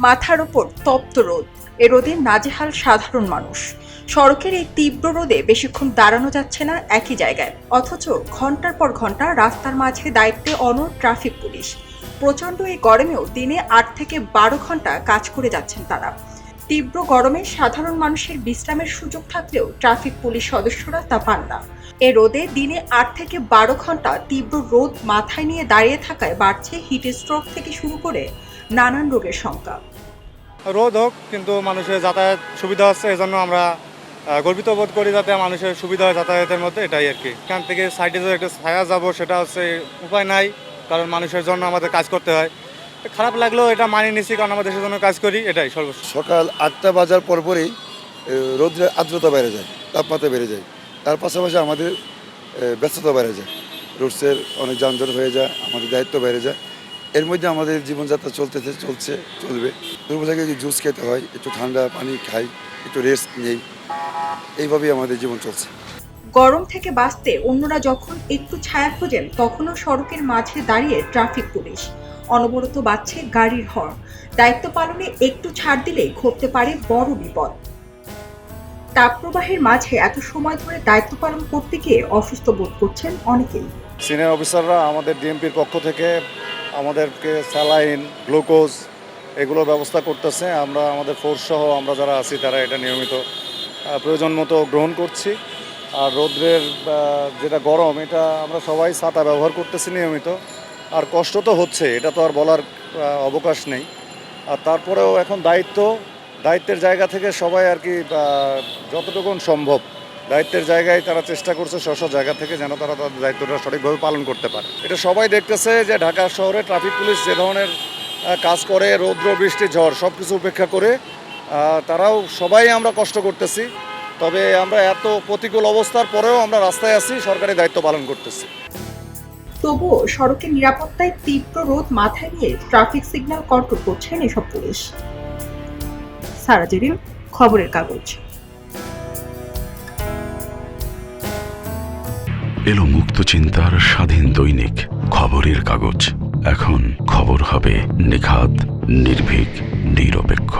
মাথার উপর তপ্ত রোদ, এ রোদে নাজেহাল সাধারণ মানুষ। সড়কের এই তীব্র রোদে বেশিক্ষণ দাঁড়ানো যাচ্ছে না একই জায়গায়, অথচ ঘন্টার পর ঘন্টা রাস্তার মাঝে দায়িত্বে অনড় ট্রাফিক পুলিশ। প্রচণ্ড এই গরমেও দিনে ৮ থেকে ১২ ঘন্টা কাজ করে যাচ্ছেন তারা। তীব্র গরমে সাধারণ মানুষের বিশ্রামের সুযোগ থাকলেও ট্রাফিক পুলিশ সদস্যরা তা পান না। এ রোদে দিনে ৮ থেকে ১২ ঘন্টা তীব্র রোদ মাথায় নিয়ে দাঁড়িয়ে থাকায় বাড়ছে হিট স্ট্রোক থেকে শুরু করে নানান রোগের সংখ্যা। রোদ হোক, কিন্তু মানুষের যাতায়াত সুবিধা হচ্ছে, এজন্য আমরা গর্বিত বোধ করি যাতে মানুষের সুবিধা হয় যাতায়াতের মধ্যে, এটাই আর কি। এখান থেকে সাইডে যে একটা ছায়া যাবো সেটা হচ্ছে উপায় নাই, কারণ মানুষের জন্য আমাদের কাজ করতে হয়। খারাপ লাগলেও এটা মানিয়ে নিচ্ছি, কারণ আমরা দেশের জন্য কাজ করি, এটাই সর্বোচ্চ। সকাল ৮টা বাজার পরপরই রোদ্রের আর্দ্রতা বেড়ে যায়, তাপমাত্রা বেড়ে যায়। তার পাশাপাশি আমাদের ব্যস্ততা বেড়ে যায়, রোডসের অনেক যানজট হয়ে যায়, আমাদের দায়িত্ব বেড়ে যায়। এর মধ্যে আমাদের জীবনযাত্রা চলবে। দুপুর থেকে জুস খেতে হয়, একটু ঠান্ডা পানি খাই, একটু রেস্ট নেই, এইভাবেই আমাদের জীবন চলছে। গরম থেকে বাঁচতে অন্যরা যখন একটু ছায়া খোঁজেন, তখনও সড়কের মাঝে দাঁড়িয়ে ট্রাফিক পুলিশ। অনবরত বাজছে গাড়ির হর্ন। দায়িত্ব পালনে একটু ছাড় দিলেই ঘটতে পারে বড় বিপদ। তাপপ্রবাহের মাঝে এত সময় ধরে দায়িত্ব পালন করতে গিয়ে অসুস্থ বোধ করছেন অনেকেই। সিনিয়র অফিসাররা আমাদের ডিএমপির পক্ষ থেকে আমাদেরকে স্যালাইন, গ্লুকোজ এগুলোর ব্যবস্থা করতেছে। আমরা আমাদের ফোর্স সহ আমরা যারা আছি তারা এটা নিয়মিত প্রয়োজন মতো গ্রহণ করছি। আর রৌদ্রের যেটা গরম, এটা আমরা সবাই ছাতা ব্যবহার করতেছি নিয়মিত। আর কষ্ট তো হচ্ছে, এটা তো আর বলার অবকাশ নেই। আর তারপরেও এখন দায়িত্বের জায়গা থেকে সবাই আর কি যতটুকু সম্ভব দায়িত্বের জায়গায় তারা চেষ্টা করছে স্ব জায়গা থেকে, যেন তারা তাদের দায়িত্বটা সঠিকভাবে পালন করতে পারে। এটা সবাই দেখতেছে যে ঢাকা শহরে ট্রাফিক পুলিশ যে ধরনের কাজ করে, রৌদ্র বৃষ্টি ঝড় সব কিছু উপেক্ষা করে তারাও সবাই আমরা কষ্ট করতেছি। তবে আমরা এত প্রতিকূল অবস্থার পরেও আমরা রাস্তায় আছি, সরকারি দায়িত্ব পালন করতেছি। তবুও সড়কের নিরাপত্তায় তীব্র রোদ মাথায় নিয়ে ট্রাফিক সিগন্যাল কন্ট্রোল করছেন এসব পুলিশ। সারা জেরিন, খবরের কাগজ। এলো মুক্ত চিন্তার স্বাধীন দৈনিক খবরের কাগজ। এখন খবর হবে নিখাত, নির্ভীক, নিরপেক্ষ।